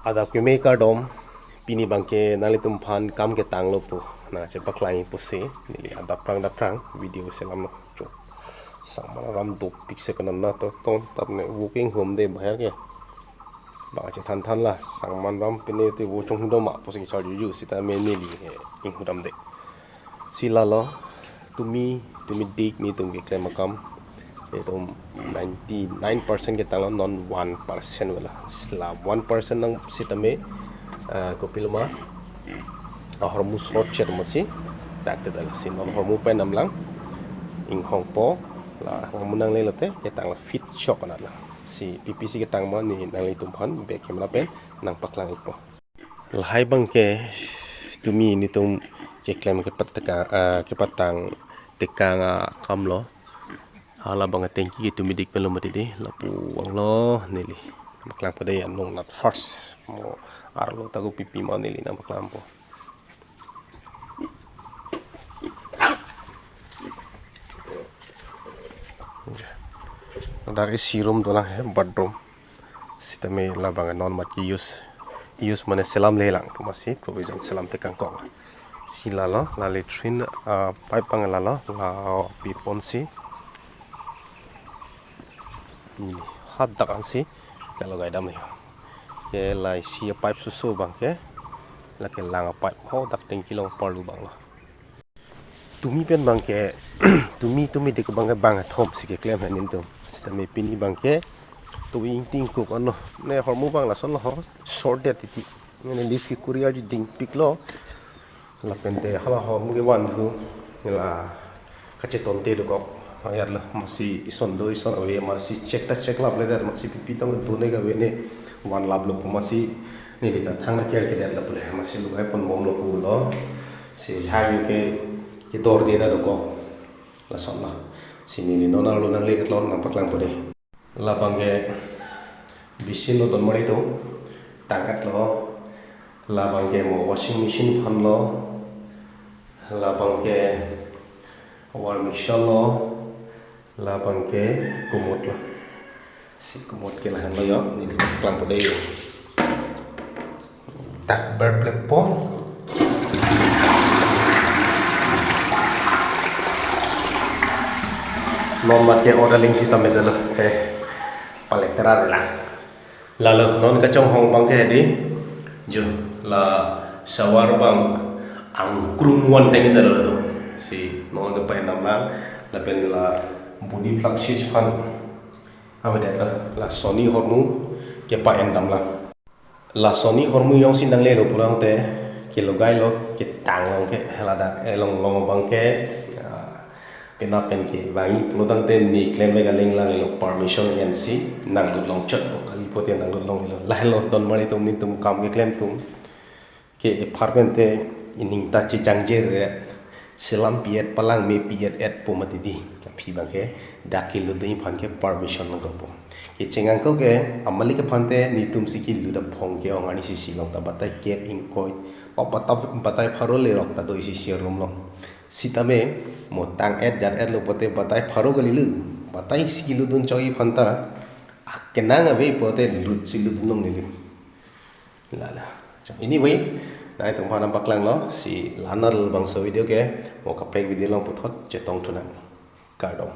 adap ke me dom pini bangke nali tumpan kam ke tang lo pu na cepak lain puse nili adap prang video selam no cok sama ram dop pik se kanan na to ton tap ne walking home de bahar ke ba che than la sangman ram pini te wo chong do ma puse char yu sita me nili he ing hudam de sila lo tumi dik ni tum ke klem makam itu 99% kita lo non 1% wala sila 1% ng sitame kopilma hormu short chat masih dati dala si non hormu pen nam lang ing hong po la hormu nang lelote kita la fit shock na la si PPC kita mo ni nang litumpan be kamera pen nang paklang ipo lahai bang ke tumi ni tum ke klem ke pataka ke patang tekang kamlo hala bang tengki gitu midik belum mati lapu wang lo nili maklang pada ya nong not first mo arlo tagu pipi mau nili na maklang po dari sirum tu lah ya bedroom sita me labang non mati use mana selam lelang tu masih provision selam tekang kong sila lo la letrin pipe pang la pipon si hat dakan si kalau gaya dam nih ke lai si pipe susu bang ke laki lang pipe ho dak tengki long perlu bang lo tumi pen bang ke tumi dek bang thom si ke klem hanin tu sitame pini bang ke tu ing ting ko ano ne hormu bang la son lo short de titi ne list ki kuria ji ding pik lo la pente hala ho mu ke wan thu la kache ton te do ko ayat lah masih ison awe masih cek lab leder masih pipi tang tune ga wene wan lab lo masih ni liga thang na ker ke det la pule masih lugai pon mom lo pu lo si hayu ke dor de da do ko la son la sini ni nona lo nang le lo na paklang pode la bangge bisin lo don mari to tangat lo la bangge mo washing machine phan lo la bangge war mixer lo labang ke kumut lo si kumut ke lahan lo yo ni klang po day tak berplepo nomor ke oraling si tamen lo ke palektera la lalu non kacang hong bang ke di jo la sawar bang ang krunwan tengi dalo to si non ke pai nam lang la pen la body fluxes fan apa dia la Sony hormu ke pa endam la Sony hormu yang sindang le lo pulang te ke lo gai lo ke tang ke la da long bang ke pena pen ke bai plodang te ni claim ga ling lang lo permission nc nang lu long chat ko kali pote nang lu long lo la lo don mari tum ni tum kam ke claim tum ke apartment te ining ta chi changjer selam piet palang me piet et pomati di phi bang ke dakil lu dei phan ke permission nang ko ke chengang ko ke amali ke phante ni tum siki lu da phong ke ongani si si long ta batai ke in koi papa batai pharo le rok ta doi si si rum long sitame mo tang et jar et lu pote batai pharo gali lu batai siki lu dun choi phanta akenang ave pote lut si lu dun ni la anyway nai tung phana baklang lo si lanar bang so video ke mo ka prek video long puthot chetong thuna kardom